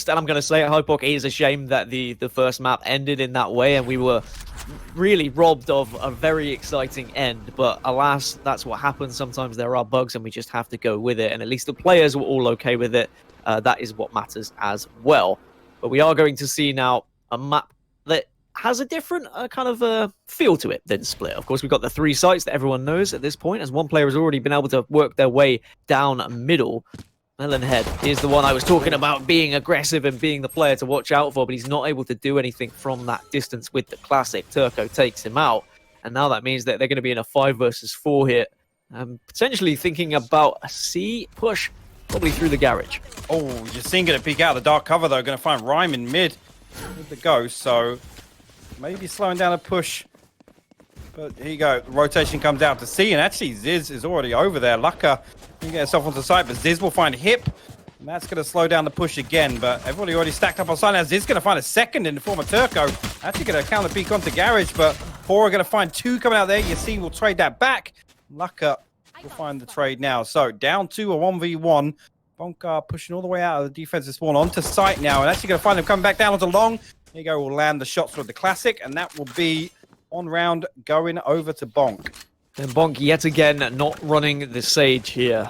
and I'm going to say it, hypoc, it is a shame that the first map ended in that way, and we were really robbed of a very exciting end. But alas, that's what happens. Sometimes there are bugs, and we just have to go with it. And at least the players were all okay with it. That is what matters as well. But we are going to see now a map that has a different kind of feel to it than Split. Of course, we've got the 3 sites that everyone knows at this point, as one player has already been able to work their way down middle. Melonhead is the one I was talking about being aggressive and being the player to watch out for, but he's not able to do anything from that distance with the classic. Turco takes him out, and now that means that they're going to be in a 5 versus 4 here. Potentially thinking about a C push, probably through the garage. Oh, you're seeing it peek out of the dark cover, though. Going to find Rhyme in mid with the ghost, so maybe slowing down a push. But here you go. The rotation comes out to C, and actually Ziz is already over there. Lucka can get herself onto site, but Ziz will find Hip, and that's going to slow down the push again. But everybody already stacked up on site now. Ziz going to find a second in the form of Turco. Actually going to counter peek onto garage, but Pora going to find 2 coming out there. You see, we'll trade that back. Lucka will find the trade now. So down to a 1v1. Bonk pushing all the way out of the defensive spawn onto site now, and actually going to find him coming back down onto long. There you go, we'll land the shots with the classic, and that will be on round going over to Bonk. And Bonk yet again not running the Sage here.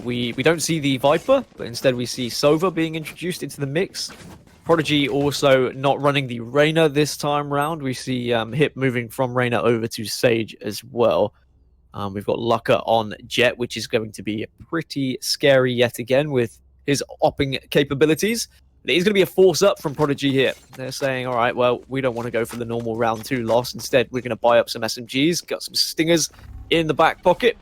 We don't see the Viper, but instead we see Sova being introduced into the mix. Prodigy also not running the Reyna this time round. We see Hip moving from Reyna over to Sage as well. We've got Lucka on Jet, which is going to be pretty scary yet again with his opping capabilities. It is going to be a force up from Prodigy here. They're saying, all right, well, we don't want to go for the normal round 2 loss. Instead, we're going to buy up some SMGs, got some stingers in the back pocket.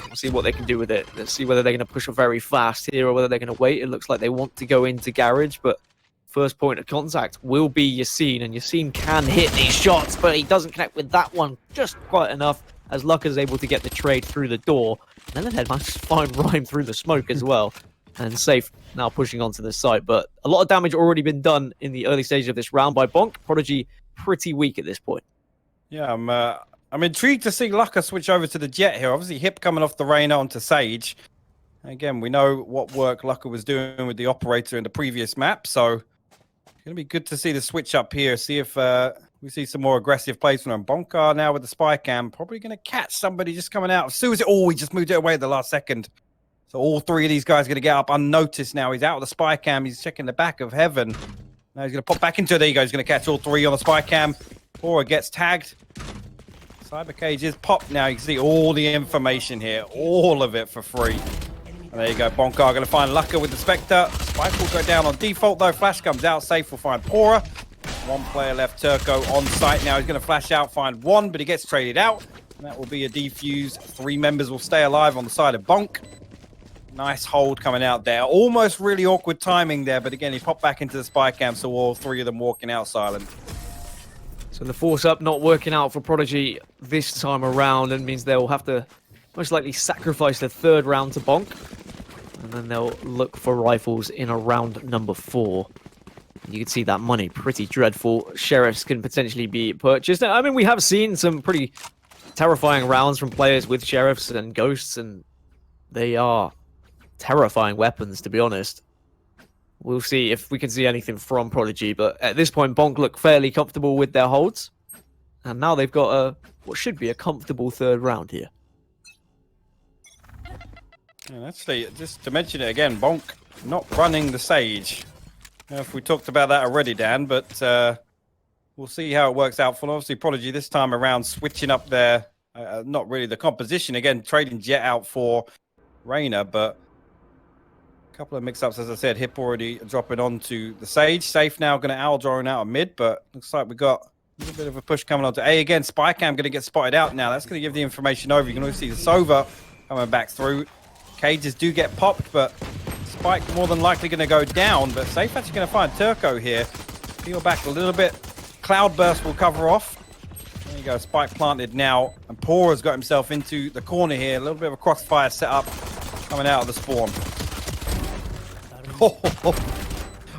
We'll see what they can do with it. Let's see whether they're going to push very fast here or whether they're going to wait. It looks like they want to go into garage, but first point of contact will be Yassine, and Yassine can hit these shots, but he doesn't connect with that one just quite enough, as Lucka is able to get the trade through the door. Melonhead manages to find Rhyme through the smoke as well. And Safe now pushing onto the site. But a lot of damage already been done in the early stages of this round by Bonk. Prodigy pretty weak at this point. Yeah, I'm intrigued to see Lucka switch over to the Jet here. Obviously, Hip coming off the Reyna onto Sage. Again, we know what work Lucka was doing with the operator in the previous map, so it's going to be good to see the switch up here, see if we see some more aggressive plays from him. Bonk now with the spy cam, probably going to catch somebody just coming out. As soon as he just moved it away at the last second. So all 3 of these guys are going to get up unnoticed now. He's out of the spy cam. He's checking the back of heaven. Now he's going to pop back into it. There you go. He's going to catch all 3 on the spy cam. Pora gets tagged. Cyber cage is popped now. You can see all the information here. All of it for free. And there you go. Bonk going to find Lucka with the Spectre. Spike will go down on default though. Flash comes out. Safe will find Pora. 1 player left. Turco on site now. He's going to flash out, find 1, but he gets traded out. And that will be a defuse. 3 members will stay alive on the side of Bonk. Nice hold coming out there. Almost really awkward timing there, but again, he popped back into the spy cam, so all 3 of them walking out silent. So the force up not working out for Prodigy this time around, and means they'll have to most likely sacrifice the 3rd round to Bonk. And then they'll look for rifles in a round number 4. You can see that money pretty dreadful. Sheriffs can potentially be purchased. I mean, we have seen some pretty terrifying rounds from players with Sheriffs and Ghosts, and they are terrifying weapons, to be honest. We'll see if we can see anything from Prodigy, but at this point, Bonk look fairly comfortable with their holds. And now they've got what should be a comfortable 3rd round here. And actually, just to mention it again, Bonk not running the Sage. If we talked about that already, Dan, but we'll see how it works out for them. Obviously, Prodigy this time around switching up their, not really the composition. Again, trading Jet out for Reyna, but a couple of mix-ups, as I said. Hip already dropping onto the Sage. Safe now going to owl drawing out of mid, but looks like we got a little bit of a push coming onto A again. Spycam going to get spotted out now. That's going to give the information over. You can always see the Sova coming back through. Cages do get popped, but Spike more than likely going to go down. But Safe actually going to find Turco here. Peel back a little bit. Cloudburst will cover off. There you go. Spike planted now. And Pora's got himself into the corner here. A little bit of a crossfire setup coming out of the spawn.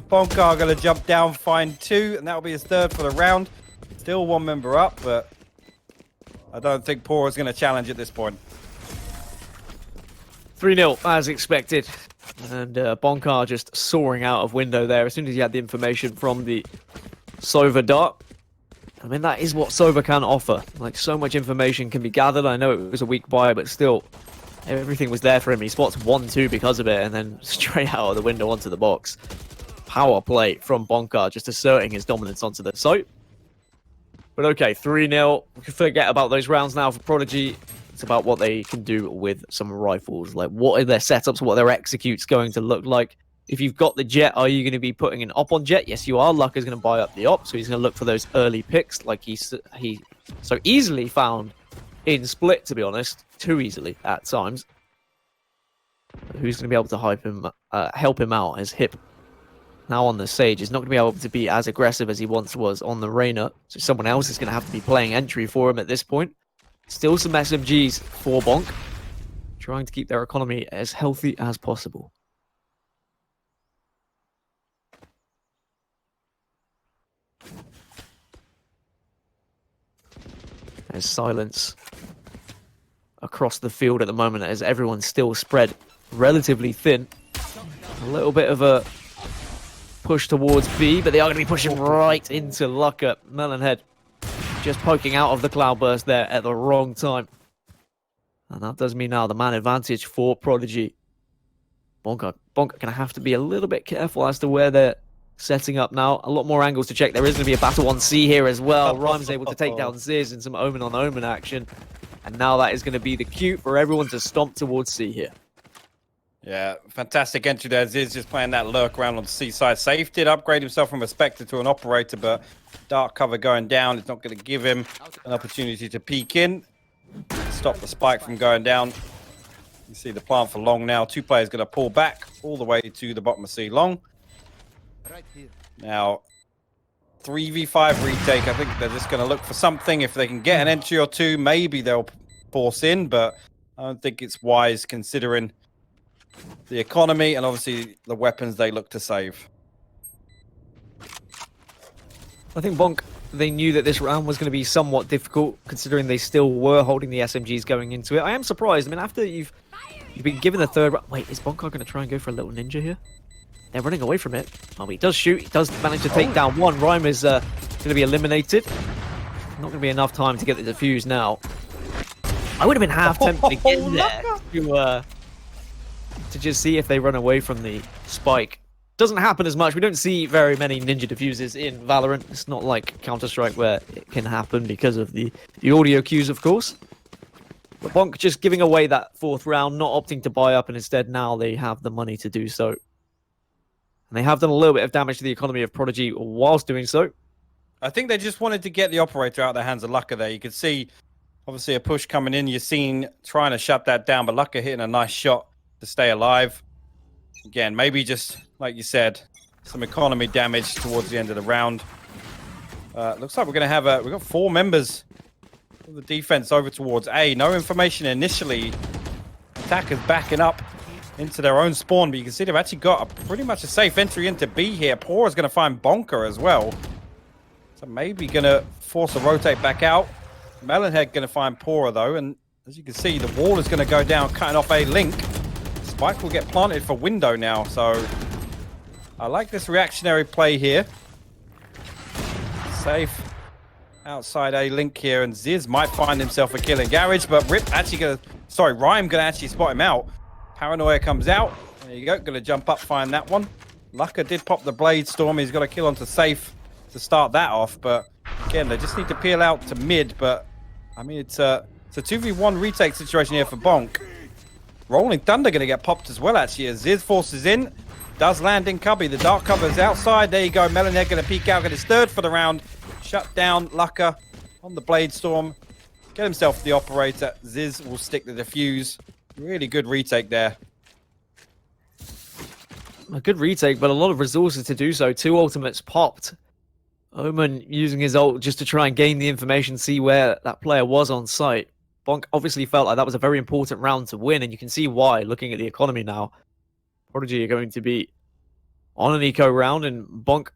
Bonkar going to jump down, find 2, and that'll be his 3rd for the round. Still 1 member up, but I don't think Pora's going to challenge at this point. 3-0, as expected. And Bonk just soaring out of window there as soon as he had the information from the Sova dart. I mean, that is what Sova can offer. Like, so much information can be gathered. I know it was a weak buy, but still, everything was there for him. He spots 1-2 because of it, and then straight out of the window onto the box. Power play from Bonk just asserting his dominance onto the site. But okay, 3-0. We can forget about those rounds now for Prodigy. It's about what they can do with some rifles. Like, what are their setups? What are their executes going to look like? If you've got the jet, are you going to be putting an op on jet? Yes, you are. Luck is going to buy up the op, so he's going to look for those early picks like he so easily found in Split, to be honest. Too easily at times. But who's going to be able to help him out as Hip now on the Sage is not going to be able to be as aggressive as he once was on the Reyna. So someone else is going to have to be playing entry for him at this point. Still some SMGs for Bonk, trying to keep their economy as healthy as possible. There's silence across the field at the moment as everyone's still spread relatively thin. A little bit of a push towards B, but they are going to be pushing right into Lucka. Melonhead just poking out of the cloudburst there at the wrong time. And that does mean now the man advantage for Prodigy. Bonk going to have to be a little bit careful as to where they're setting up now. A lot more angles to check. There is going to be a battle on C here as well. Rhyme's able to take down Ziz in some Omen on Omen action. And now that is going to be the cue for everyone to stomp towards C here. Yeah, fantastic entry there. Ziz just playing that lurk around on the C side. Safe did upgrade himself from a Spectre to an Operator, but dark cover going down. It's not going to give him an opportunity to peek in. Stop the spike from going down. You see the plant for long now. Two players going to pull back all the way to the bottom of C long. Now, 3v5 retake. I think they're just going to look for something. If they can get an entry or two, maybe they'll force in, but I don't think it's wise considering the economy and obviously the weapons they look to save. I think Bonk, they knew that this round was going to be somewhat difficult considering they still were holding the SMGs going into it. I am surprised. I mean, after you've been given the third round. Wait, is Bonk going to try and go for a little ninja here? They're running away from it. Oh, he does shoot. He does manage to take down one. Rhyme is going to be eliminated. Not going to be enough time to get the defuse now. I would have been half tempted to get in there to just see if they run away from the spike. Doesn't happen as much. We don't see very many ninja diffuses in Valorant. It's not like Counter-Strike where it can happen because of the audio cues, of course. But Bonk just giving away that fourth round, not opting to buy up, and instead now they have the money to do so. And they have done a little bit of damage to the economy of Prodigy whilst doing so. I think they just wanted to get the Operator out of the hands of Lucka there. You could see, obviously, a push coming in. You're seeing trying to shut that down, but Lucka hitting a nice shot to stay alive. Again, maybe just, like you said, some economy damage towards the end of the round. Looks like we're going to have we've got 4 members of the defense over towards A. No information initially. Attackers backing up into their own spawn, but you can see they've actually got pretty much a safe entry into B here. Poor is going to find Bonker as well. So maybe going to force a rotate back out. Melonhead going to find Pora though, and as you can see, the wall is going to go down, cutting off A link. Spike will get planted for window now, so I like this reactionary play here. Safe outside A link here, and Ziz might find himself a kill in Garage, but Rhyme gonna actually spot him out. Paranoia comes out. There you go, gonna jump up, find that one. Lucka did pop the Blade Storm. He's got a kill onto Safe to start that off, but again, they just need to peel out to mid, but I mean, it's a 2v1 retake situation here for Bonk. Rolling Thunder going to get popped as well, actually, as Ziz forces in. Does land in Cubby. The dark cover's outside. There you go. Melonhead going to peek out, get his third for the round. Shut down Lucka on the Blade Storm. Get himself the Operator. Ziz will stick the defuse. Really good retake there. A good retake, but a lot of resources to do so. 2 ultimates popped. Omen using his ult just to try and gain the information, see where that player was on site. Bonk obviously felt like that was a very important round to win, and you can see why, looking at the economy now. Prodigy are going to be on an eco round, and Bonk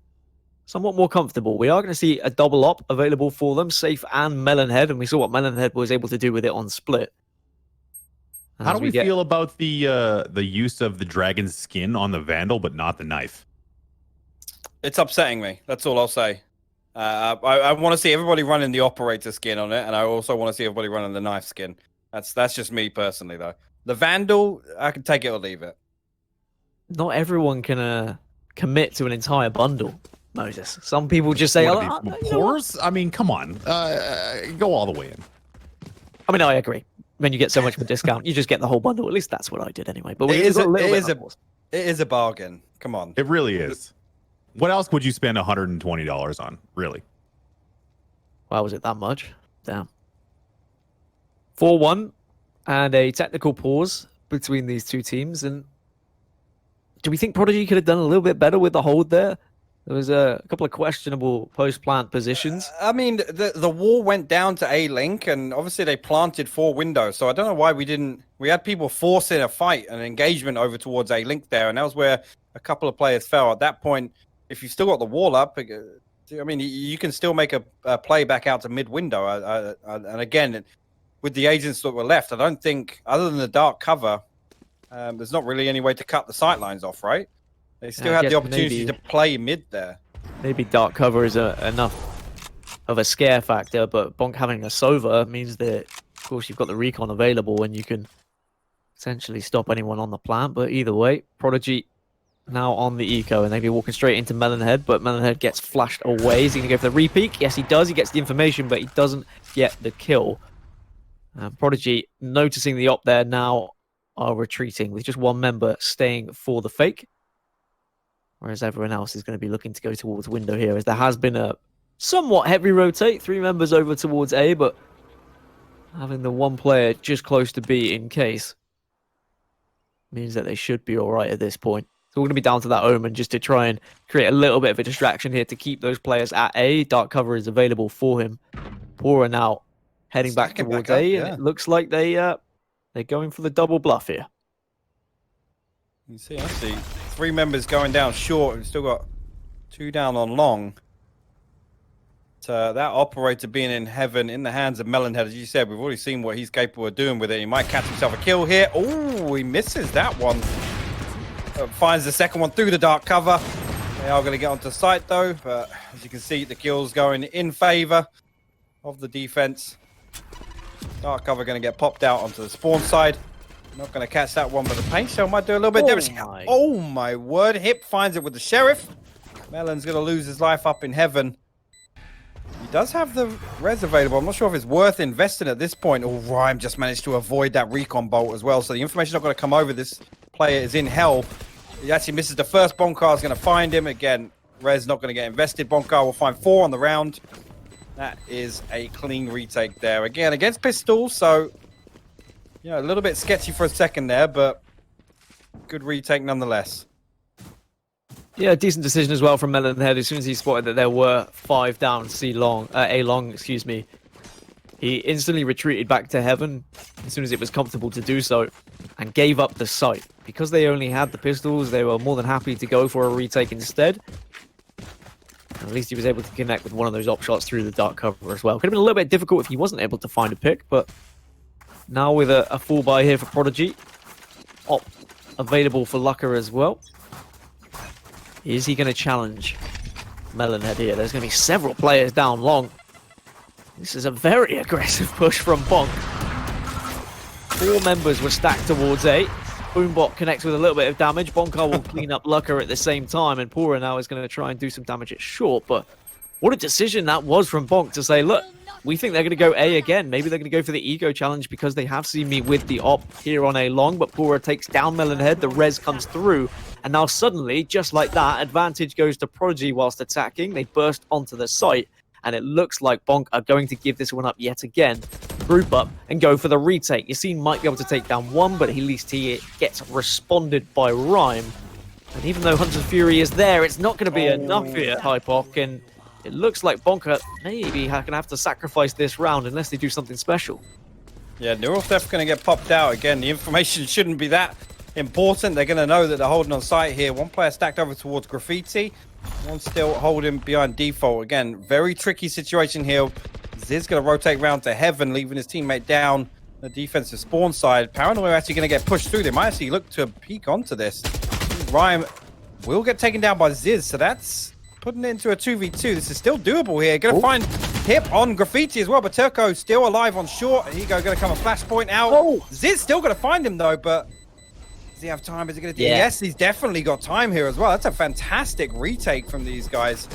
somewhat more comfortable. We are going to see a double op available for them, Safe and Melonhead, and we saw what Melonhead was able to do with it on Split. How do we feel about the use of the dragon's skin on the Vandal, but not the knife? It's upsetting me. That's all I'll say. I want to see everybody running the operator skin on it, and I also want to see everybody running the knife skin. That's just me personally, though. The Vandal, I can take it or leave it. Not everyone can commit to an entire bundle, Moses. Some people just say, pores? I mean, come on. Go all the way in. I mean, I agree. When you get so much of a discount, you just get the whole bundle. At least that's what I did anyway. But it is a bargain. Come on. It really is. What else would you spend $120 on, really? Why was it that much? Damn. 4-1 and a technical pause between these two teams. And do we think Prodigy could have done a little bit better with the hold there? There was a couple of questionable post-plant positions. I mean, the wall went down to A-Link, and obviously they planted 4 windows. So I don't know why we didn't... We had people forcing a fight, an engagement over towards A-Link there, and that was where a couple of players fell. At that point, if you've still got the wall up, I mean, you can still make a play back out to mid-window. And again, with the agents that were left, I don't think, other than the dark cover, there's not really any way to cut the sightlines off, right? They still have the opportunity to play mid there. Maybe dark cover is enough of a scare factor, but Bonk having a Sova means that, of course, you've got the recon available and you can essentially stop anyone on the plant. But either way, Prodigy now on the eco, and they'd be walking straight into Melonhead, but Melonhead gets flashed away. Is he going to go for the repeak? Yes, he does. He gets the information, but he doesn't get the kill. Prodigy, noticing the op there, now are retreating with just one member staying for the fake. Whereas everyone else is going to be looking to go towards window here, as there has been a somewhat heavy rotate. 3 members over towards A, but having the one player just close to B in case means that they should be all right at this point. So we're going to be down to that Omen just to try and create a little bit of a distraction here to keep those players at A. Dark cover is available for him. Pora now heading back towards A, and it looks like they're going for the double bluff here. You see, I see 3 members going down short. We've still got 2 down on long. So that operator being in heaven in the hands of Melonhead, as you said, we've already seen what he's capable of doing with it. He might catch himself a kill here. Oh, he misses that one. Finds the second one through the dark cover. They are going to get onto site though, but as you can see, the kill's going in favor of the defense. Dark cover going to get popped out onto the spawn side. Not going to catch that one, but the paint shell might do a little bit damage. Oh my word, Hip finds it with the Sheriff. Melon's going to lose his life up in heaven. He does have the res available. I'm not sure if it's worth investing at this point. Oh, Rhyme just managed to avoid that recon bolt as well, so the information's not going to come over. This player is in hell. He actually misses the first. Bonkar is going to find him. Again, res not going to get invested. Bonkar will find 4 on the round. That is a clean retake there. Again, against pistols, so... yeah, a little bit sketchy for a second there, but good retake nonetheless. Yeah, decent decision as well from Melonhead. As soon as he spotted that there were 5 down A long, excuse me, he instantly retreated back to heaven as soon as it was comfortable to do so, and gave up the site. Because they only had the pistols, they were more than happy to go for a retake instead. And at least he was able to connect with one of those op shots through the dark cover as well. Could have been a little bit difficult if he wasn't able to find a pick, but now with a full buy here for Prodigy. Op available for Lucker as well. Is he going to challenge Melonhead here? There's going to be several players down long. This is a very aggressive push from Bonk. 4 members were stacked towards A. Boombot connects with a little bit of damage. Bonkar will clean up Lucker at the same time, and Pora now is going to try and do some damage at short. But what a decision that was from Bonk to say, look, we think they're going to go A again. Maybe they're going to go for the ego challenge because they have seen me with the op here on A long, but Pora takes down Melonhead. The res comes through, and now suddenly, just like that, advantage goes to Prodigy whilst attacking. They burst onto the site, and it looks like Bonk are going to give this one up yet again. Group up and go for the retake. Yassine might be able to take down one, but at least he gets responded by Rhyme. And even though Hunter's Fury is there, it's not going to be enough here, hypoc, and it looks like Bonker maybe going to have to sacrifice this round unless they do something special. Yeah, Neural Theft going to get popped out. Again, the information shouldn't be that important. They're going to know that they're holding on site here. One player stacked over towards Graffiti. One still holding behind default. Again, very tricky situation here. Ziz going to rotate round to heaven, leaving his teammate down the defensive spawn side. Paranoia actually going to get pushed through. They might actually look to peek onto this. Rhyme will get taken down by Ziz, so that's putting it into a 2v2. This is still doable here. Going to find Hip on Graffiti as well, but Turco still alive on short. Here you go, going to come a flashpoint out. Ziz still going to find him though, but does he have time? Is he going to do? Yes, he's definitely got time here as well. That's a fantastic retake from these guys.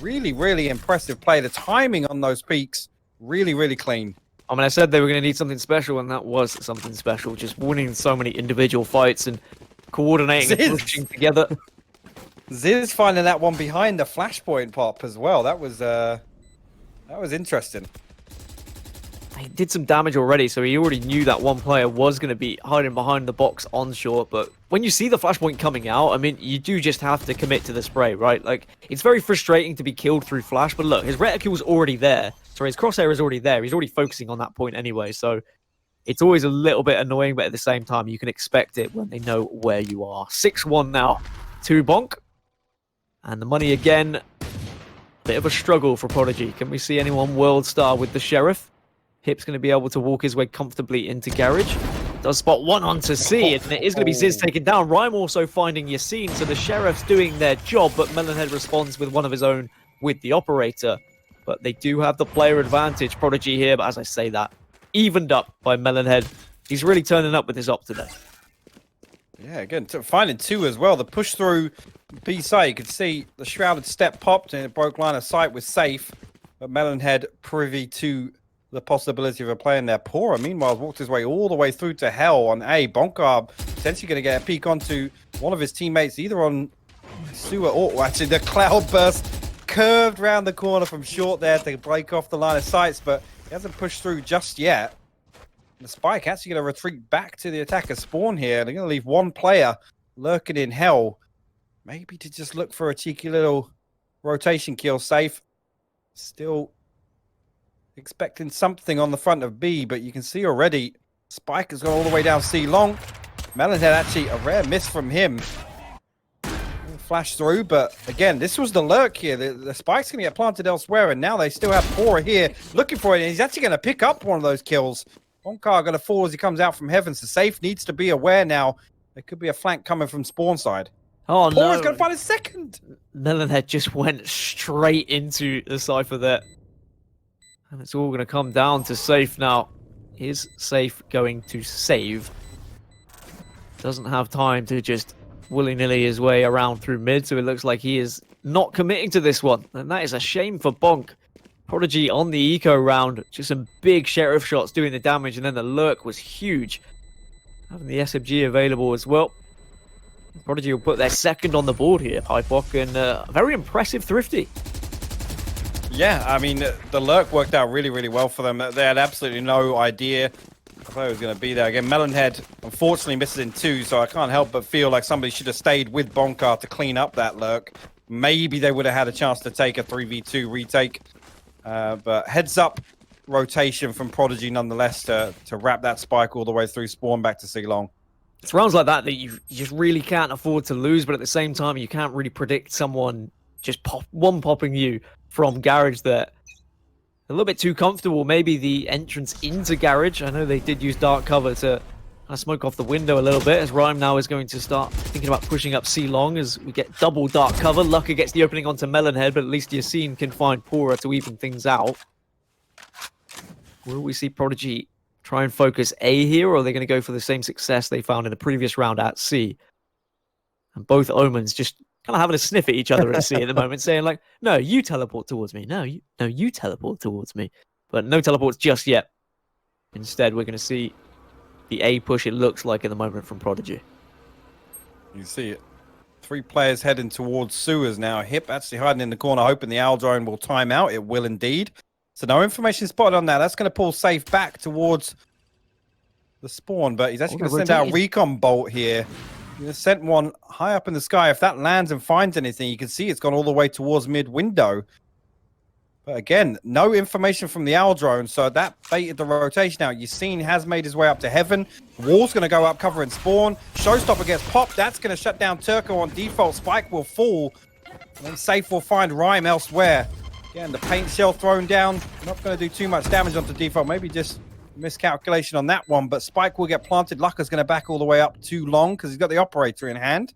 Really, really impressive play. The timing on those peaks, really, really clean. I mean, I said they were going to need something special, and that was something special. Just winning so many individual fights and coordinating and pushing together. Ziz finding that one behind the flashpoint pop as well. That was interesting. He did some damage already, so he already knew that one player was going to be hiding behind the box on short. But when you see the flashpoint coming out, I mean, you do just have to commit to the spray, right? Like, it's very frustrating to be killed through flash, but look, his reticule's already there. Sorry, his crosshair is already there. He's already focusing on that point anyway, so it's always a little bit annoying, but at the same time, you can expect it when they know where you are. 6-1 now to Bonk. And the money again, bit of a struggle for Prodigy. Can we see anyone world star with the Sheriff? Hip's going to be able to walk his way comfortably into Garage. Does spot one onto C, and it is going to be Ziz taken down. Rhyme also finding Yassine, so the Sheriff's doing their job, but Melonhead responds with one of his own with the Operator. But they do have the player advantage, Prodigy here, but as I say that, evened up by Melonhead. He's really turning up with his op today. Yeah, again, finding two as well. The push through B side, you could see the Shrouded Step popped and it broke line of sight, was safe. But Melonhead privy to the possibility of a play in there. Pora, meanwhile, walked his way all the way through to hell on A. Bonk potentially going to get a peek onto one of his teammates, either on Sewer or actually the Cloud Burst curved round the corner from short there to break off the line of sights, but he hasn't pushed through just yet. The Spike actually going to retreat back to the attacker spawn here. They're going to leave one player lurking in hell. Maybe to just look for a cheeky little rotation kill. Safe. Still expecting something on the front of B, but you can see already Spike has gone all the way down C long. Melonhead actually a rare miss from him. Flash through, but again, this was the lurk here. The Spike's going to get planted elsewhere, and now they still have Pora here looking for it, and he's actually going to pick up one of those kills. Bonk going to fall as he comes out from heaven, so Safe needs to be aware now. There could be a flank coming from spawn side. Oh, no. Pora's going to find his second. Melonhead just went straight into the Cypher there. And it's all going to come down to Safe now. Is Safe going to save? Doesn't have time to just willy-nilly his way around through mid, so it looks like he is not committing to this one. And that is a shame for Bonk. Prodigy on the eco round, just some big Sheriff shots doing the damage, and then the lurk was huge. Having the SMG available as well. Prodigy will put their second on the board here, hypoc, and a very impressive Thrifty. Yeah, I mean, the lurk worked out really, really well for them. They had absolutely no idea the player was going to be there. Again, Melonhead unfortunately misses in two, so I can't help but feel like somebody should have stayed with Bonk to clean up that lurk. Maybe they would have had a chance to take a 3v2 retake. But heads up rotation from Prodigy nonetheless to wrap that Spike all the way through spawn back to C-Long. It's rounds like that you just really can't afford to lose, but at the same time, you can't really predict someone just popping you from Garage there. A little bit too comfortable, maybe the entrance into Garage. I know they did use dark cover to smoke off the window a little bit, as Rhyme now is going to start thinking about pushing up C-Long as we get double dark cover. Lucka gets the opening onto Melonhead, but at least Yassine can find Pora to even things out. Will we see Prodigy try and focus A here, or are they going to go for the same success they found in the previous round at C? And both Omens just kind of having a sniff at each other at C at the moment, saying like, no, you teleport towards me. No, you teleport towards me. But no teleports just yet. Instead, we're going to see the A push, it looks like, at the moment from Prodigy. You see it. Three players heading towards sewers now. Hip actually hiding in the corner, hoping the owl drone will time out. It will indeed. So no information spotted on that. That's going to pull Safe back towards the spawn, but he's actually going to send out Recon Bolt here. He's sent one high up in the sky. If that lands and finds anything, you can see it's gone all the way towards mid window. But again, no information from the owl drone, so that baited the rotation out. Yassine has made his way up to heaven. Wall's going to go up covering spawn. Showstopper gets popped. That's going to shut down Turco on default. Spike will fall. And then Safe will find Rhyme elsewhere. Again, the paint shell thrown down. Not going to do too much damage onto default. Maybe just Miscalculation on that one, but Spike will get planted. Lucker's going to back all the way up too long because he's got the operator in hand.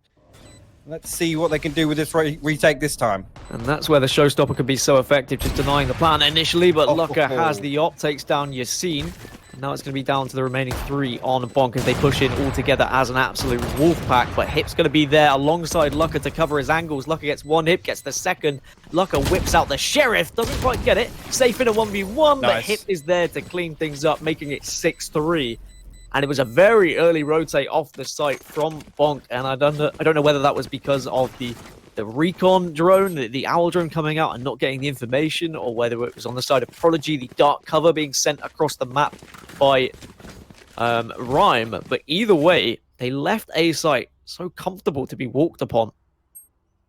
Let's see what they can do with this retake this time. And that's where the showstopper could be so effective, just denying the plan initially, but Lucker has the op, takes down Yassine. Now it's going to be down to the remaining 3 on Bonk as they push in all together as an absolute wolf pack. But Hip's going to be there alongside Lucker to cover his angles. Lucker gets one hip, gets the second. Lucker whips out the Sheriff, doesn't quite get it. Safe in a 1v1, but Hip is there to clean things up, making it 6-3. And it was a very early rotate off the site from Bonk. And I don't know whether that was because of the recon drone, the owl drone coming out and not getting the information, or whether it was on the side of Prodigy, the dark cover being sent across the map by Rhyme. But either way, they left A site so comfortable to be walked upon.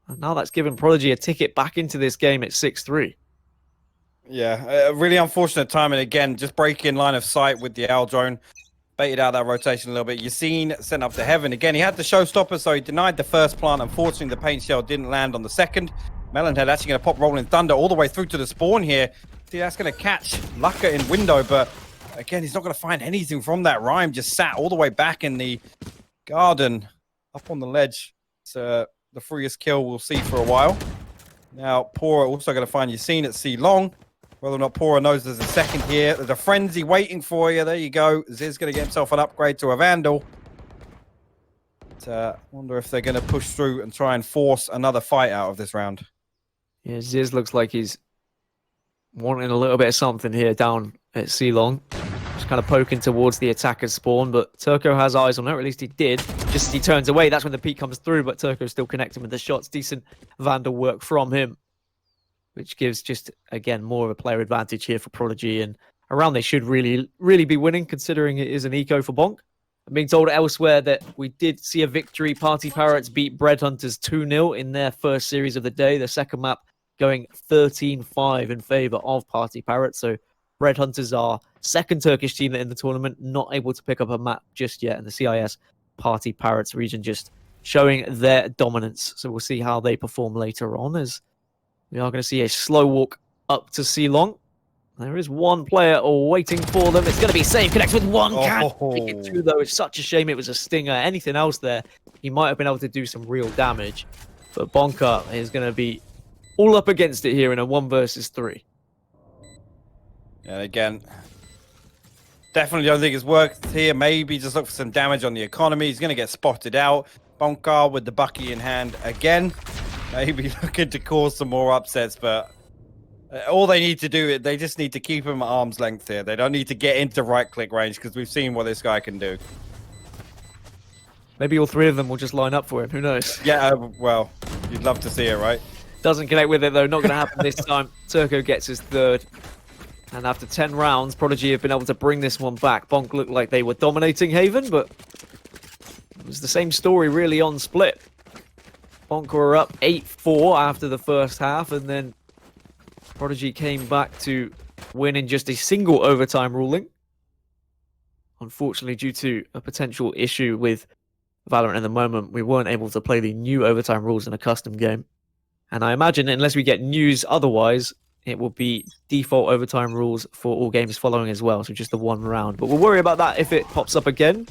And now that's given Prodigy a ticket back into this game at 6-3. Yeah, really unfortunate timing again. Just breaking line of sight with the owl drone. Baited out that rotation a little bit. Yassine sent up to heaven. Again, he had the showstopper, so he denied the first plant. Unfortunately, the paint shell didn't land on the second. Melonhead actually going to pop Rolling Thunder all the way through to the spawn here. See, that's going to catch Lucker in window, but again, he's not going to find anything from that. Rhyme just sat all the way back in the garden, up on the ledge. It's the freest kill we'll see for a while. Now, Pora also going to find Yassine at C long. Whether or not Pora knows there's a second here. There's a frenzy waiting for you. There you go. Ziz going to get himself an upgrade to a Vandal. But, wonder if they're going to push through and try and force another fight out of this round. Yeah, Ziz looks like he's wanting a little bit of something here down at C-Long. Just kind of poking towards the attacker's spawn, but Turco has eyes on it, or at least he did. Just as he turns away, that's when the peek comes through, but Turco's still connecting with the shots. Decent Vandal work from him, which gives just, again, more of a player advantage here for Prodigy. And around they should really be winning, considering it is an eco for Bonk. I'm being told elsewhere that we did see a victory. Party Parrots beat Bread Hunters 2-0 in their first series of the day. The second map going 13-5 in favor of Party Parrots. So Bread Hunters are second Turkish team in the tournament, not able to pick up a map just yet. And the CIS Party Parrots region just showing their dominance. So we'll see how they perform later on, as we are going to see a slow walk up to C-Long. There is one player waiting for them. It's going to be safe. Connects with one. Can't pick it through, though. It's such a shame it was a stinger. Anything else there, he might have been able to do some real damage. But Bonka is going to be all up against it here in a 1 versus 3. Yeah, again, definitely don't think it's worked here. Maybe just look for some damage on the economy. He's going to get spotted out. Bonka with the Bucky in hand again. Maybe looking to cause some more upsets, but all they need to do, they just need to keep him at arm's length here. They don't need to get into right-click range, because we've seen what this guy can do. Maybe all 3 of them will just line up for him. Who knows? Yeah, well, you'd love to see it, right? Doesn't connect with it, though. Not going to happen this time. Turco gets his 3rd. And after 10 rounds, Prodigy have been able to bring this one back. Bonk looked like they were dominating Haven, but it was the same story, really, on split. Bonk were up 8-4 after the first half, and then Prodigy came back to win in just a single overtime ruling. Unfortunately, due to a potential issue with Valorant at the moment, we weren't able to play the new overtime rules in a custom game. And I imagine, unless we get news otherwise, it will be default overtime rules for all games following as well, so just the 1 round. But we'll worry about that if it pops up again.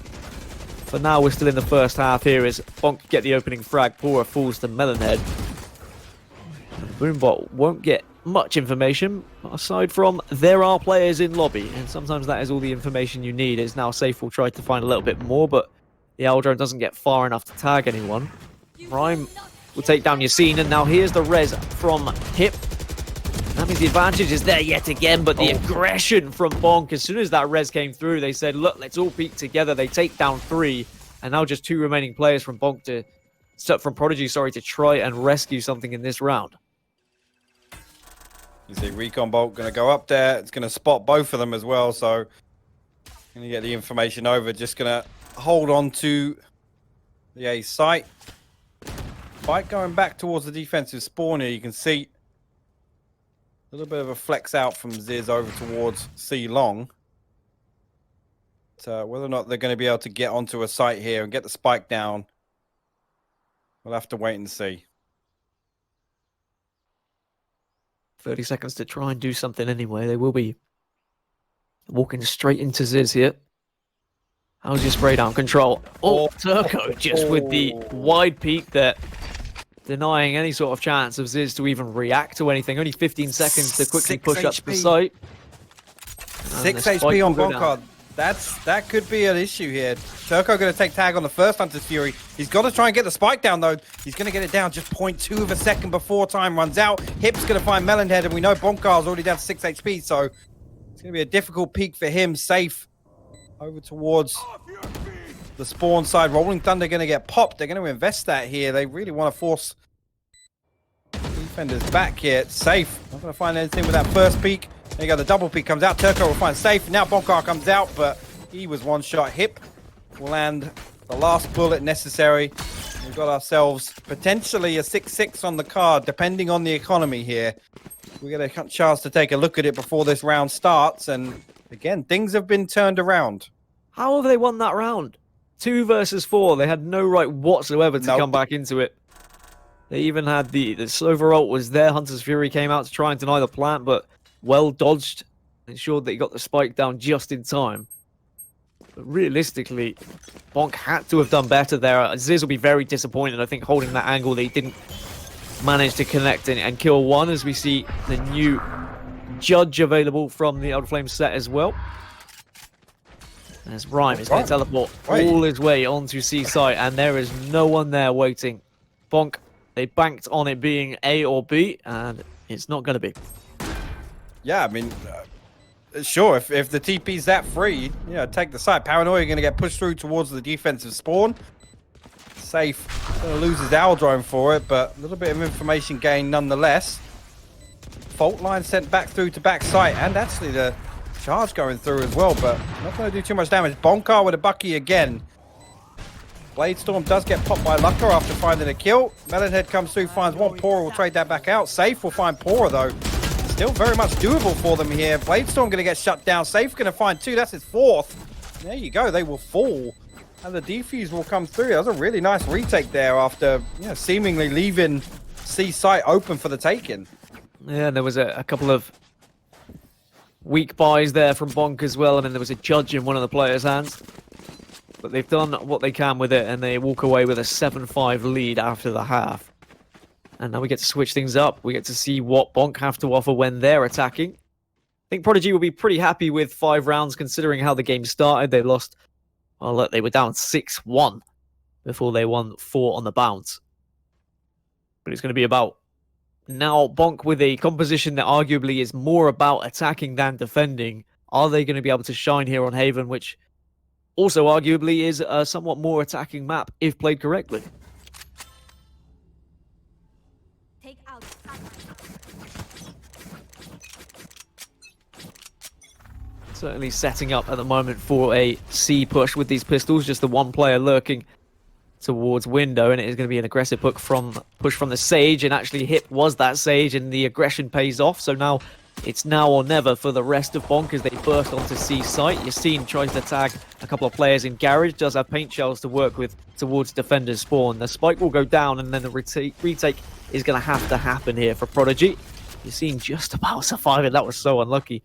For now, we're still in the first half here as Bonk get the opening frag. Pora falls to Melonhead. Boombot won't get much information, aside from there are players in lobby, and sometimes that is all the information you need. It's now Safe will try to find a little bit more, but the Eldrone doesn't get far enough to tag anyone. Rhyme will take down Yassine, and now here's the res from Hip. That means the advantage is there yet again, but the aggression from Bonk, as soon as that res came through, they said, look, let's all peek together. They take down 3, and now just 2 remaining players from Prodigy, to try and rescue something in this round. You see Recon Bolt going to go up there. It's going to spot both of them as well, so going to get the information over. Just going to hold on to the A site. Fight going back towards the defensive spawn here. You can see a little bit of a flex out from Ziz over towards C long. So whether or not they're going to be able to get onto a site here and get the spike down, we'll have to wait and see. 30 seconds to try and do something anyway. They will be Walking straight into Ziz here. How's your spray down control? Oh, Turco just with the wide peak there, denying any sort of chance of Ziz to even react to anything. Only 15 seconds to quickly push up to the site. 6 HP on Bonk. That could be an issue here. Turco going to take tag on the first Hunter's Fury. He's got to try and get the spike down, though. He's going to get it down just 0.2 of a second before time runs out. Hip's going to find Melonhead, and we know Bonkar's already down to 6 HP, so it's going to be a difficult peak for him. Safe over towards the spawn side. Rolling Thunder going to get popped. They're going to invest that here. They really want to force defenders back here. Safe. Not going to find anything with that first peak. There you go, the double peak comes out. Turco will find Safe. Now Bonkar comes out, but he was one shot. Hip will land the last bullet necessary. We've got ourselves potentially a 6-6 on the card, depending on the economy here. We get a chance to take a look at it before this round starts. And again, things have been turned around. How have they won that round? 2 versus 4. They had no right whatsoever to come back into it. They even had the Silver ult was there. Hunter's Fury came out to try and deny the plant, but well dodged, ensured that he got the spike down just in time. But realistically, Bonk had to have done better there. Ziz will be very disappointed, I think, holding that angle that he didn't manage to connect and kill one, as we see the new judge available from the Elder Flame set as well. As Rhyme is going to teleport all his way onto C site, and there is no one there waiting. Bonk, they banked on it being A or B, and it's not going to be. Yeah, I mean, sure, if the TP's that free, take the side. Paranoia going to get pushed through towards the defensive spawn. Safe. Going to lose his owl drone for it, but a little bit of information gained nonetheless. Fault line sent back through to back site, and actually the charge going through as well, but not going to do too much damage. Bonkar with a Bucky again. Blade Storm does get popped by Lucker after finding a kill. Melonhead comes through, finds one. Pora will trade that back out. Safe will find Pora, though. Still very much doable for them here. Blade Storm going to get shut down. Safe going to find 2. That's his 4th. There you go. They will fall. And the defuse will come through. That was a really nice retake there after seemingly leaving C site open for the taking. Yeah, there was a couple of weak buys there from Bonk as well. And then there was a judge in one of the players' hands. But they've done what they can with it, and they walk away with a 7-5 lead after the half. And now we get to switch things up. We get to see what Bonk have to offer when they're attacking. I think Prodigy will be pretty happy with 5 rounds considering how the game started. They lost, well, look, they were down 6-1 before they won 4 on the bounce. But it's going to be about now Bonk with a composition that arguably is more about attacking than defending. Are they going to be able to shine here on Haven, which also arguably is a somewhat more attacking map if played correctly? Certainly setting up at the moment for a C push with these pistols. Just the one player lurking towards window, and it is going to be an aggressive push from the Sage. And actually, Hip was that Sage, and the aggression pays off. So now it's now or never for the rest of Bonk as they burst onto C site. Yassine tries to tag a couple of players in garage, does have paint shells to work with towards defenders spawn. The spike will go down, and then the retake is going to have to happen here for Prodigy. Yassine just about surviving. That was so unlucky.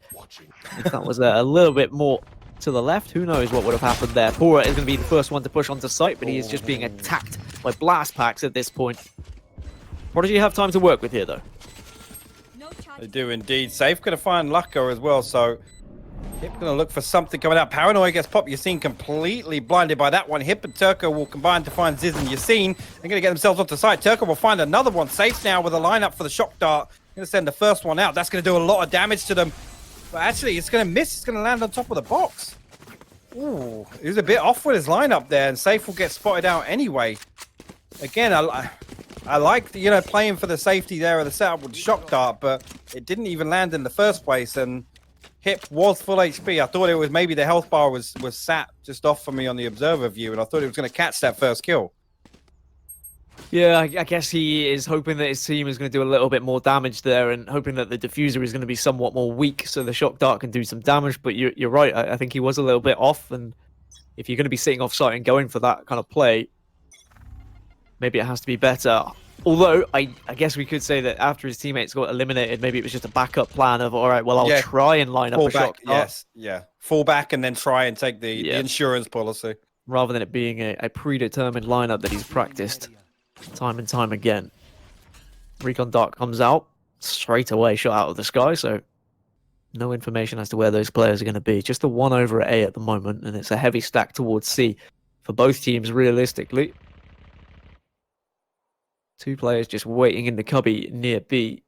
If that was a little bit more to the left, who knows what would have happened there. Pora is going to be the first one to push onto site, but he is just being attacked by blast packs at this point. Prodigy have time to work with here, though. They do indeed. Safe going to find Lucker as well, so Hip going to look for something coming out. Paranoia gets popped. Yassine completely blinded by that one. Hip and Turco will combine to find Ziz and Yassine. They're going to get themselves onto site. Turco will find another one. Safe now with a lineup for the shock dart. Going to send the first one out. That's going to do a lot of damage to them. But actually, it's going to miss. It's going to land on top of the box. Ooh, he was a bit off with his lineup there, and Safe will get spotted out anyway. Again, I like playing for the safety there of the setup with the shock dart, but it didn't even land in the first place. And Hip was full HP. I thought it was maybe the health bar was sat just off for me on the observer view, and I thought he was going to catch that first kill. Yeah, I guess he is hoping that his team is going to do a little bit more damage there, and hoping that the diffuser is going to be somewhat more weak so the shock dart can do some damage. But you're right, I think he was a little bit off, and if you're going to be sitting off site and going for that kind of play, maybe it has to be better. Although, I guess we could say that after his teammates got eliminated, maybe it was just a backup plan of, all right, well, I'll try and line up fall a back. shot. Yes, yeah. Fall back and then try and take the insurance policy. Rather than it being a predetermined lineup that he's practiced time and time again. Recon Dark comes out straight away, shot out of the sky, so no information as to where those players are going to be. Just the one over at A at the moment, and it's a heavy stack towards C for both teams, realistically. 2 players just waiting in the cubby near B.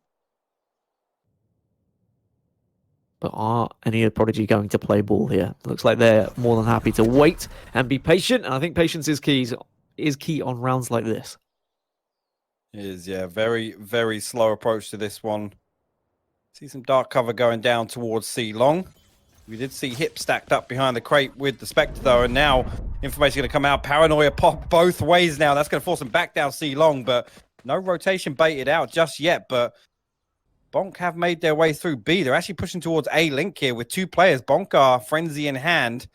But are any of Prodigy going to play ball here? Looks like they're more than happy to wait and be patient, and I think patience is key on rounds like this. It is, yeah. Very, very slow approach to this one. See some dark cover going down towards C long. We did see Hip stacked up behind the crate with the Spectre, though, and now information going to come out. Paranoia pop both ways now. That's going to force them back down C long, but no rotation baited out just yet. But Bonk have made their way through B. They're actually pushing towards A link here with 2 players. Bonk are frenzy in hand.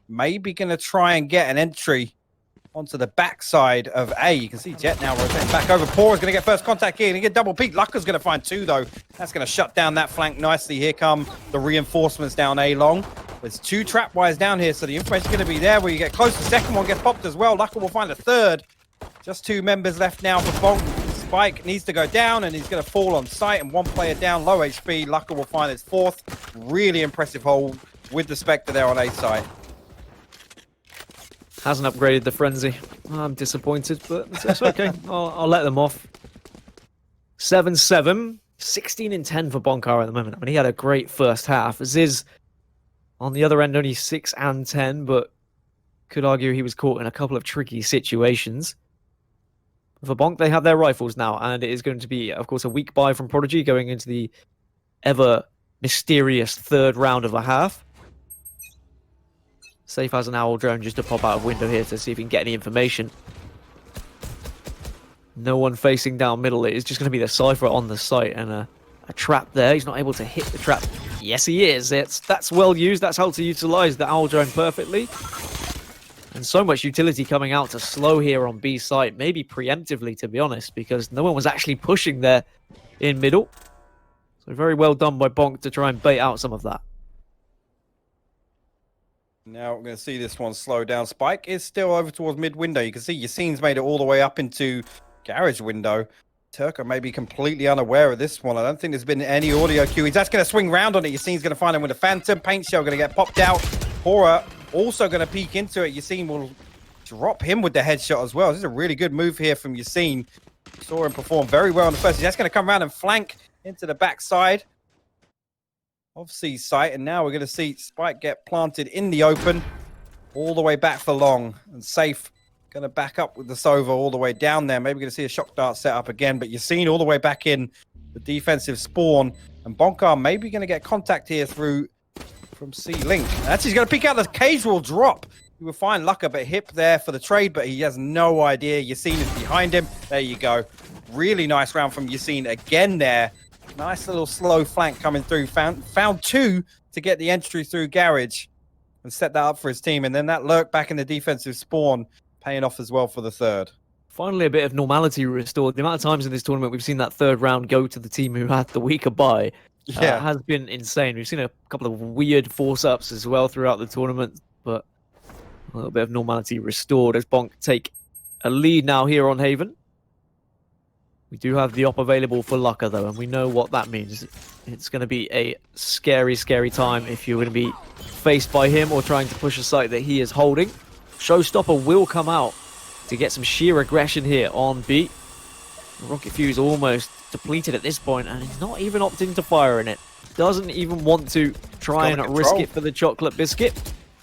Maybe going to try and get an entry onto the backside of A. You can see Jet now rotating back over. Poor is going to get first contact here. Going to get double peak. Lucker's going to find 2, though. That's going to shut down that flank nicely. Here come the reinforcements down A long. There's 2 trap wires down here, so the information's going to be there where you get close. The second one gets popped as well. Lucker will find a third. Just 2 members left now for Bonk. Spike needs to go down, and he's going to fall on site, and 1 player down, low HP. Lucker will find his 4th. Really impressive hold with the Spectre there on A side. Hasn't upgraded the frenzy. I'm disappointed, but it's okay. I'll let them off. 7-7. 16 and 10 for Bonkar at the moment. I mean, he had a great first half. Ziz, on the other end, only 6 and 10, but could argue he was caught in a couple of tricky situations. For Bonk, they have their rifles now, and it is going to be, of course, a weak buy from Prodigy going into the ever mysterious 3rd round of a half. Safe has an owl drone just to pop out of window here to see if he can get any information. No one facing down middle. It is just going to be the Cypher on the site and a trap there. He's not able to hit the trap. Yes, he is. That's well used. That's how to utilize the owl drone perfectly. And so much utility coming out to slow here on B site, maybe preemptively, to be honest, because no one was actually pushing there in middle. So very well done by Bonk to try and bait out some of that. Now we're going to see this one slow down. Spike is still over towards mid window. You can see Yassine's made it all the way up into garage window. Turco may be completely unaware of this one. I don't think there's been any audio cues. That's going to swing round on it. Yassine's going to find him with a Phantom. Paint Shell going to get popped out. Hora also going to peek into it. Yassine will drop him with the headshot as well. This is a really good move here from Yassine. Saw him perform very well in the first. That's going to come around and flank into the backside of C site, and now we're going to see Spike get planted in the open all the way back for long, and Safe going to back up with the Sova all the way down there. Maybe going to see a shock dart set up again, but Yassine all the way back in the defensive spawn, and Bonkar maybe going to get contact here through from C Link. Actually, he's going to peek out. The cage will drop. You will find Lucker, but Hip there for the trade, but he has no idea. Yassine is behind him. There you go. Really nice round from Yassine again there. Nice little slow flank coming through. Found 2 to get the entry through garage and set that up for his team. And then that lurk back in the defensive spawn paying off as well for the 3rd. Finally, a bit of normality restored. The amount of times in this tournament we've seen that 3rd round go to the team who had the weaker buy has been insane. We've seen a couple of weird force-ups as well throughout the tournament, but a little bit of normality restored as Bonk take a lead now here on Haven. We do have the op available for Lucker, though, and we know what that means. It's going to be a scary, scary time if you're going to be faced by him or trying to push a site that he is holding. Showstopper will come out to get some sheer aggression here on B. Rocket Fuse almost depleted at this point, and he's not even opting to fire in it. Doesn't even want to try and risk it for the chocolate biscuit.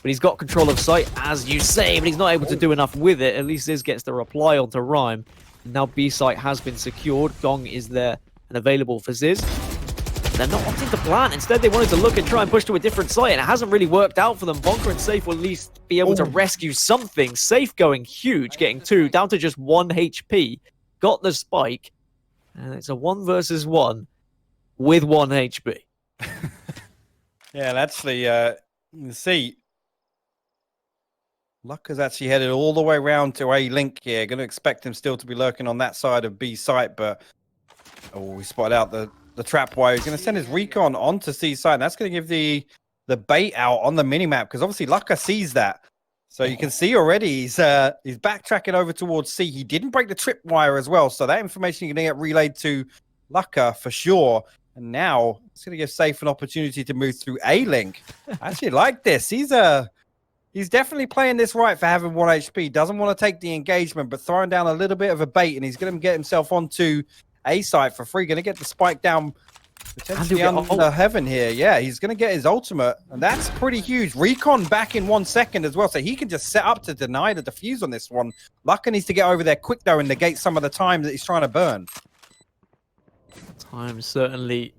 But he's got control of site, as you say, but he's not able to do enough with it. At least this gets the reply onto Rhyme. Now B site has been secured. Gong is there and available for Ziz. They're not opting to plant. Instead, they wanted to look and try and push to a different site, and it hasn't really worked out for them. Bonker and Safe will at least be able to rescue something. Safe going huge, getting 2, down to just 1 HP. Got the spike, and it's a 1 versus 1 with 1 HP. Yeah, and actually, you can see Lucker's actually headed all the way around to A link here. Going to expect him still to be lurking on that side of B site, but we spotted out the trap wire. He's going to send his recon onto C site, and that's going to give the bait out on the minimap because obviously Lucker sees that. So you can see already he's backtracking over towards C. He didn't break the trip wire as well, so that information is going to get relayed to Lucker for sure. And now it's going to give Safe an opportunity to move through A link. I actually like this. He's definitely playing this right for having 1 HP. Doesn't want to take the engagement, but throwing down a little bit of a bait, and he's going to get himself onto A site for free. Going to get the spike down potentially under heaven here. Yeah, he's going to get his ultimate, and that's pretty huge. Recon back in 1 second as well, so he can just set up to deny the defuse on this one. Lucker needs to get over there quick, though, and negate some of the time that he's trying to burn. Time certainly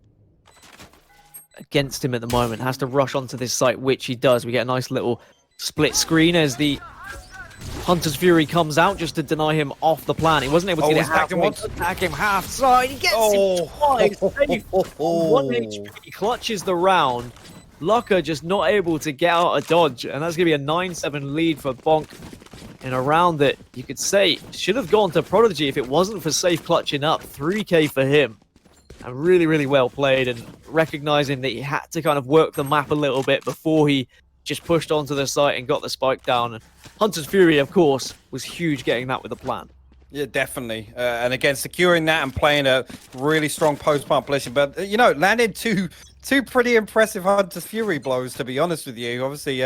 against him at the moment. Has to rush onto this site, which he does. We get a nice little split screen as the Hunter's Fury comes out just to deny him off the plan. He wasn't able to get attack him half side. He gets him twice. 1 HP. He clutches the round. Lucker just not able to get out of dodge, and that's going to be a 9-7 lead for Bonk in a round that you could say should have gone to Prodigy if it wasn't for Safe clutching up. 3k for him. And really, really well played, and recognizing that he had to kind of work the map a little bit before he just pushed onto the site and got the spike down. And Hunter's Fury, of course, was huge getting that with a plan. Yeah, definitely. And again, securing that and playing a really strong post-pump position. But, you know, landed two pretty impressive Hunter's Fury blows, to be honest with you. Obviously,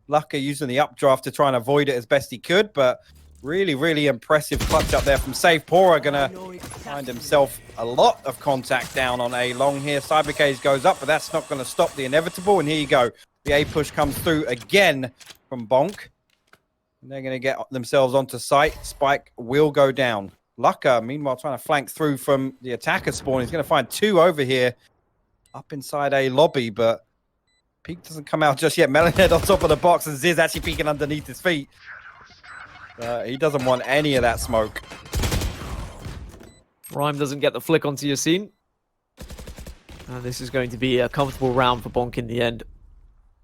Lucker using the updraft to try and avoid it as best he could, but really, really impressive clutch up there from Safe. Pora gonna find himself a lot of contact down on A long here. Cybercase goes up, but that's not going to stop the inevitable. And here you go. The A push comes through again from Bonk. And they're going to get themselves onto site. Spike will go down. Lucker, meanwhile, trying to flank through from the attacker spawn. He's going to find 2 over here up inside A lobby, but Peak doesn't come out just yet. Melonhead on top of the box, and Ziz actually peeking underneath his feet. He doesn't want any of that smoke. Rhyme doesn't get the flick onto Yassine. And this is going to be a comfortable round for Bonk in the end.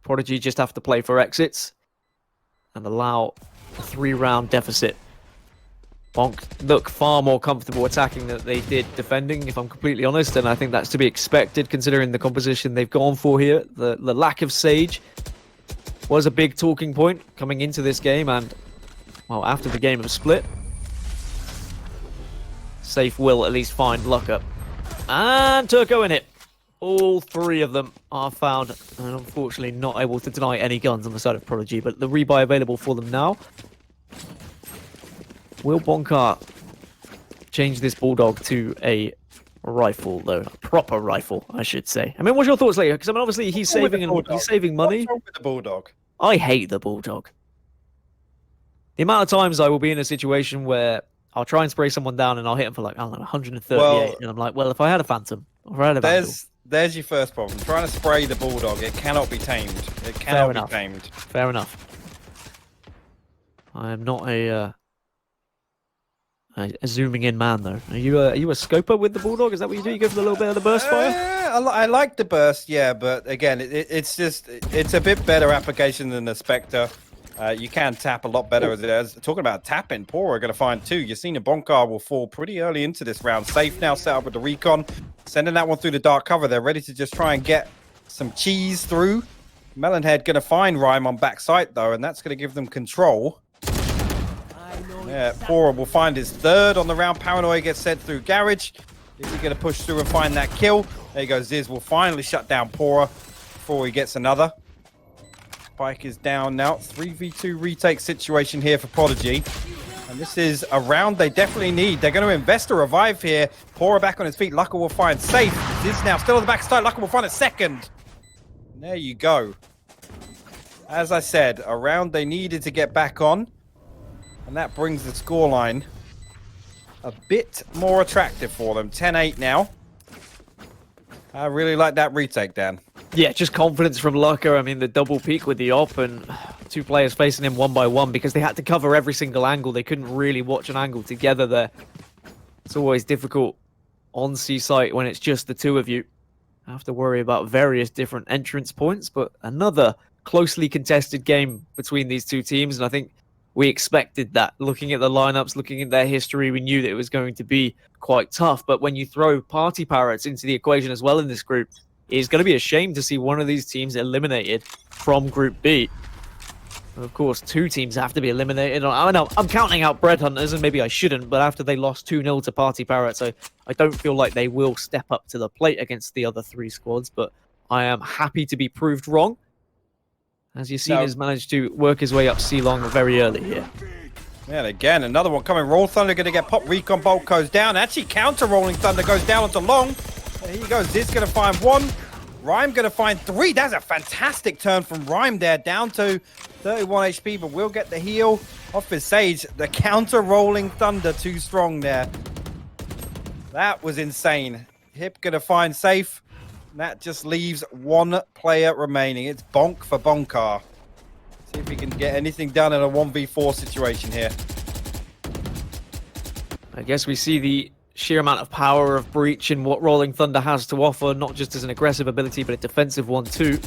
Prodigy just have to play for exits and allow a 3-round deficit. Bonk look far more comfortable attacking than they did defending, if I'm completely honest, and I think that's to be expected considering the composition they've gone for here. The lack of Sage was a big talking point coming into this game, and well, after the game of Split, Safe will at least find Lucker. And Turco in it. All 3 of them are found, and unfortunately not able to deny any guns on the side of Prodigy, but the rebuy available for them now. Will Bonk change this Bulldog to a rifle, though? A proper rifle, I should say. I mean, what's your thoughts later? Because I mean, obviously he's saving money. What's wrong with the Bulldog? I hate the Bulldog. The amount of times I will be in a situation where I'll try and spray someone down and I'll hit them for like, I don't know, 138. And I'm like, well, if I had a Phantom, or if I had a Vandal. There's your first problem. Trying to spray the Bulldog, it cannot be tamed. It cannot be tamed. Fair enough. I am not a zooming in man, though. Are you a scoper with the Bulldog? Is that what you do? You go for the little bit of the burst fire? I like the burst, yeah, but again, it's a bit better application than the Spectre. You can tap a lot better as it is. Talking about tapping, Pora are going to find 2. Yassine and Bonkar will fall pretty early into this round. Safe now set up with the recon. Sending that one through the dark cover. They're ready to just try and get some cheese through. Melonhead going to find Rhyme on backside, though, and that's going to give them control. Yeah, Pora will find his 3rd on the round. Paranoia gets sent through Garage. Is he going to push through and find that kill? There you go. Ziz will finally shut down Pora before he gets another. Spike is down now. 3v2 retake situation here for Prodigy. And this is a round they definitely need. They're going to invest a revive here. Pora back on his feet. Lucker will find Safe. Ziz now still on the backside. Lucker will find a 2nd. And there you go. As I said, a round they needed to get back on. And that brings the scoreline a bit more attractive for them. 10-8 now. I really like that retake, Dan. Yeah, just confidence from Lucker. I mean, the double peek with the op and 2 players facing him 1 by 1 because they had to cover every single angle. They couldn't really watch an angle together there. It's always difficult on C site when it's just the 2 of you. I have to worry about various different entrance points, but another closely contested game between these 2 teams. And I think we expected that. Looking at the lineups, looking at their history, we knew that it was going to be quite tough. But when you throw Party Parrots into the equation as well in this group, it's going to be a shame to see one of these teams eliminated from Group B. And of course, 2 teams have to be eliminated. I know I'm counting out Bread Hunters, and maybe I shouldn't, but after they lost 2-0 to Party Parrots, I don't feel like they will step up to the plate against the other 3 squads, but I am happy to be proved wrong. As you've seen, has managed to work his way up C-Long very early here. Yeah, and again, another one coming. Roll Thunder going to get popped. Recon Bolt goes down. Actually, counter Rolling Thunder goes down onto Long. There he goes. Ziz going to find 1. Rhyme going to find 3. That's a fantastic turn from Rhyme there, down to 31 HP, but will get the heal off his Sage. The counter Rolling Thunder too strong there. That was insane. Hip going to find safe. That just leaves 1 player remaining. It's Bonk for Bonkar. See if he can get anything done in a 1v4 situation here. I guess we see the sheer amount of power of Breach and what Rolling Thunder has to offer, not just as an aggressive ability, but a defensive one too.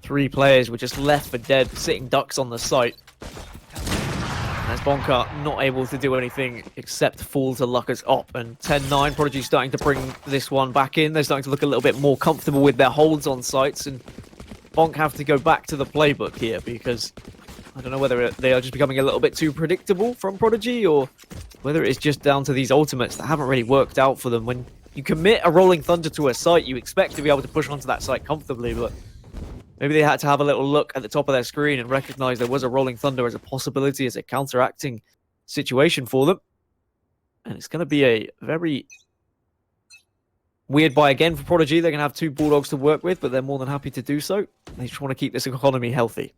3 players were just left for dead, sitting ducks on the site. As Bonkar not able to do anything except fall to Lucker's op. And 10-9, Prodigy starting to bring this one back in. They're starting to look a little bit more comfortable with their holds on sites. And Bonk have to go back to the playbook here because I don't know whether they are just becoming a little bit too predictable from Prodigy or whether it's just down to these ultimates that haven't really worked out for them. When you commit a Rolling Thunder to a site, you expect to be able to push onto that site comfortably, but maybe they had to have a little look at the top of their screen and recognize there was a Rolling Thunder as a possibility, as a counteracting situation for them. And it's going to be a very weird buy again for Prodigy. They're going to have 2 Bulldogs to work with, but they're more than happy to do so. They just want to keep this economy healthy.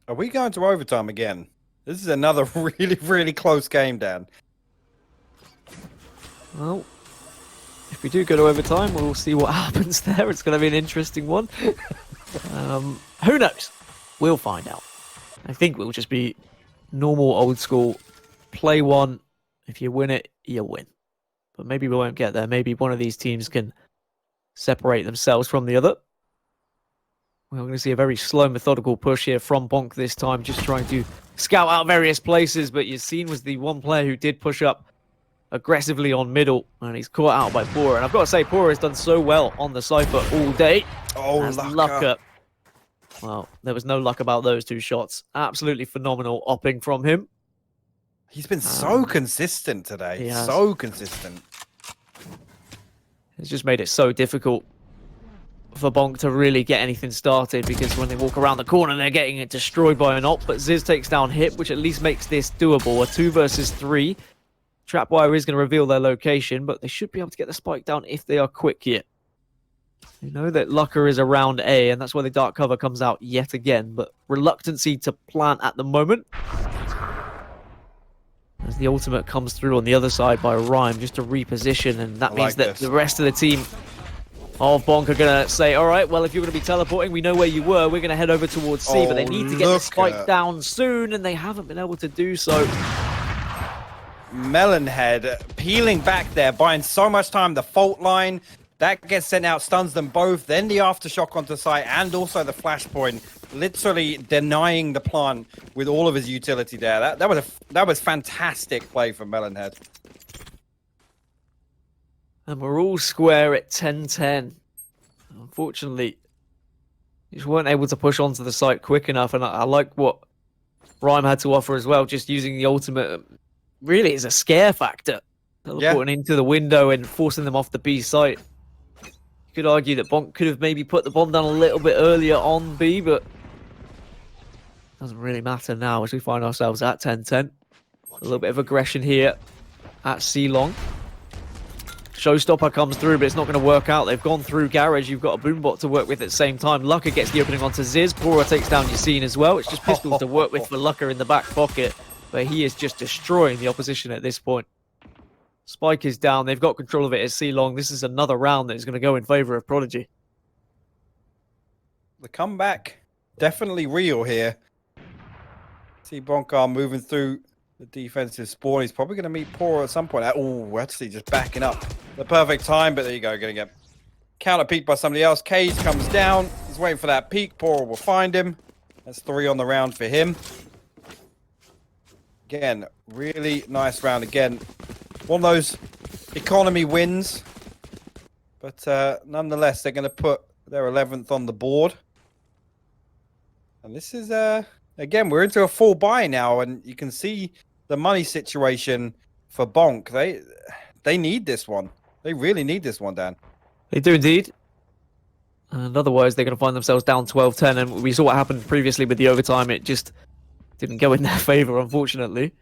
Are we going to overtime again? This is another really, really close game, Dan. Well, if we do go to overtime, we'll see what happens there. It's going to be an interesting one. Who knows? We'll find out. I think we'll just be normal, old school. Play one. If you win it, you win. But maybe we won't get there. Maybe one of these teams can separate themselves from the other. We're going to see a very slow, methodical push here from Bonk this time, just trying to scout out various places. But you've seen was the one player who did push up aggressively on middle, and he's caught out by Pora. And I've got to say, Pora has done so well on the Cypher all day. Oh, Lucker. Well, there was no luck about those 2 shots. Absolutely phenomenal opping from him. He's been so consistent today. So consistent. It's just made it so difficult for Bonk to really get anything started, because when they walk around the corner, they're getting it destroyed by an op. But Ziz takes down Hip, which at least makes this doable. A 2 versus 3. Trapwire is going to reveal their location, but they should be able to get the spike down if they are quick here. You know that Lucker is around A, and that's where the dark cover comes out yet again, but reluctancy to plant at the moment. As the ultimate comes through on the other side by Rhyme, just to reposition, and that means that the rest of the team of Bonk are going to say, all right, well, if you're going to be teleporting, we know where you were. We're going to head over towards C, but they need to get the spike down soon, and they haven't been able to do so. Melonhead peeling back there, buying so much time. The fault line, that gets sent out, stuns them both. Then the aftershock onto site, and also the flashpoint, literally denying the plant with all of his utility there. That was fantastic play from Melonhead. And we're all square at 10-10. Unfortunately, just weren't able to push onto the site quick enough, and I like what Rhyme had to offer as well, just using the ultimate. Really, it's a scare factor. Teleporting into the window and forcing them off the B site. You could argue that Bonk could have maybe put the bomb down a little bit earlier on B, but doesn't really matter now as we find ourselves at 10-10. A little bit of aggression here at C-Long. Showstopper comes through, but it's not going to work out. They've gone through Garage. You've got a Boombot to work with at the same time. Lucker gets the opening onto Ziz. Pora takes down Yassine as well. It's just pistols to work with for Lucker in the back pocket. But he is just destroying the opposition at this point. Spike is down. They've got control of it as C-Long. This is another round that is going to go in favor of Prodigy. The comeback, definitely real here. See Bonkar moving through the defensive spawn. He's probably going to meet Pora at some point. Oh, actually just backing up. The perfect time, but there you go. Going to get counter peeked by somebody else. Cage comes down. He's waiting for that peek. Pora will find him. That's 3 on the round for him. Again, really nice round. Again, one of those economy wins. But nonetheless, they're going to put their 11th on the board. And this is, again, we're into a full buy now. And you can see the money situation for Bonk. They need this one. They really need this one, Dan. They do indeed. And otherwise, they're going to find themselves down 12-10. And we saw what happened previously with the overtime. It just didn't go in their favor, unfortunately.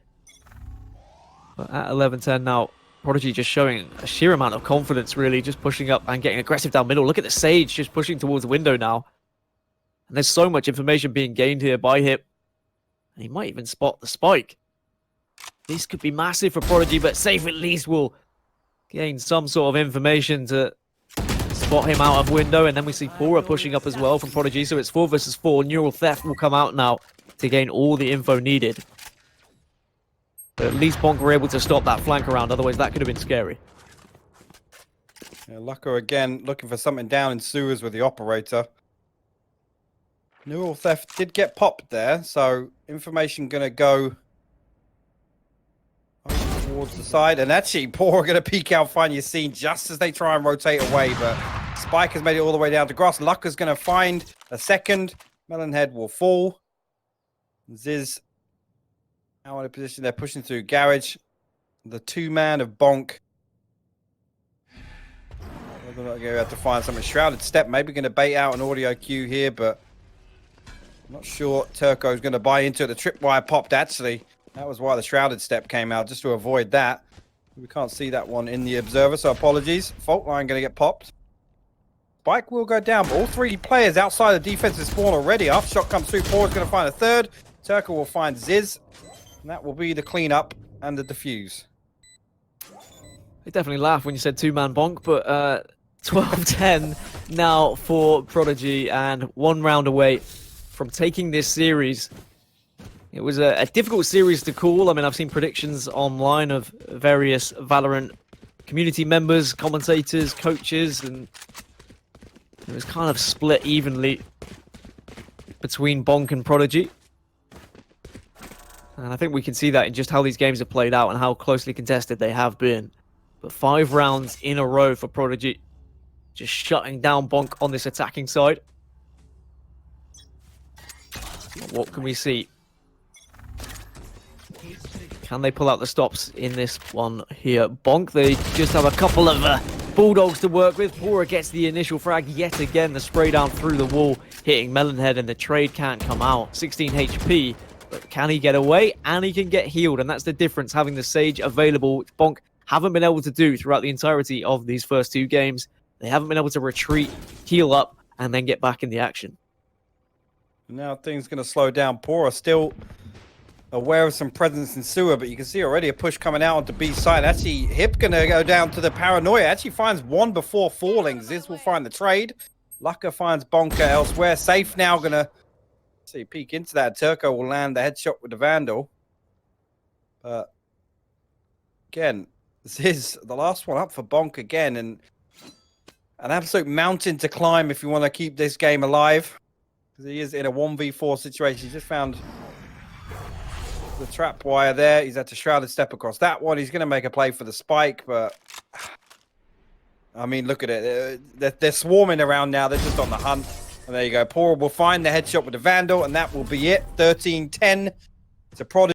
But at 11-10 now, Prodigy just showing a sheer amount of confidence, really, just pushing up and getting aggressive down middle. Look at the Sage just pushing towards the window now. And there's so much information being gained here by Hip. And he might even spot the spike. This could be massive for Prodigy, but Safe at least will gain some sort of information to spot him out of window. And then we see Pora pushing up as well from Prodigy. So it's 4 versus 4. Neural Theft will come out now to gain all the info needed. But at least Bonk were able to stop that flank around, otherwise that could have been scary. Yeah, Lucko again looking for something down in sewers with the operator. Neural Theft did get popped there, so information going to go towards the side. And actually, Poor are going to peek out, find your scene just as they try and rotate away. But Spike has made it all the way down to grass. Lucko's going to find a second. Melonhead will fall. Ziz now in a position they're pushing through garage. The 2-man of Bonk. They're going to have to find something. Shrouded Step maybe going to bait out an audio cue here, but I'm not sure Turco's going to buy into it. The tripwire popped actually. That was why the Shrouded Step came out, just to avoid that. We can't see that one in the observer, so apologies. Fault line going to get popped. Spike will go down, but all 3 players outside the defensive spawn already. Aftershot comes through. Paul's going to find a third. Turco will find Ziz. And that will be the cleanup and the defuse. They definitely laughed when you said 2-man Bonk, but 12-10 now for Prodigy and 1 round away from taking this series. It was a difficult series to call. I mean, I've seen predictions online of various Valorant community members, commentators, coaches, and it was kind of split evenly between Bonk and Prodigy. And I think we can see that in just how these games have played out and how closely contested they have been. But 5 rounds in a row for Prodigy, just shutting down Bonk on this attacking side. What can we see? Can they pull out the stops in this one here? Bonk, they just have a couple of Bulldogs to work with. Pora gets the initial frag yet again. The spray down through the wall, hitting Melonhead, and the trade can't come out. 16 HP. But can he get away? And he can get healed. And that's the difference, having the Sage available, which Bonk haven't been able to do throughout the entirety of these first 2 games. They haven't been able to retreat, heal up, and then get back in the action. Now things going to slow down. Pora still aware of some presence in sewer, but you can see already a push coming out onto B side. Actually, Hip going to go down to the paranoia. Actually finds 1 before falling. Ziz will find the trade. Lucka finds Bonker elsewhere. Safe now going to see peek into that. Turco will land the headshot with the Vandal. But again, this is the last one up for Bonk again, and an absolute mountain to climb if you want to keep this game alive. Because he is in a 1v4 situation. He just found the trap wire there. He's had to Shrouded Step across that one. He's going to make a play for the spike, but I mean, look at it. They're swarming around now. They're just on the hunt. And there you go. Pora will find the headshot with the Vandal, and that will be it. 13-10 to Prodigy.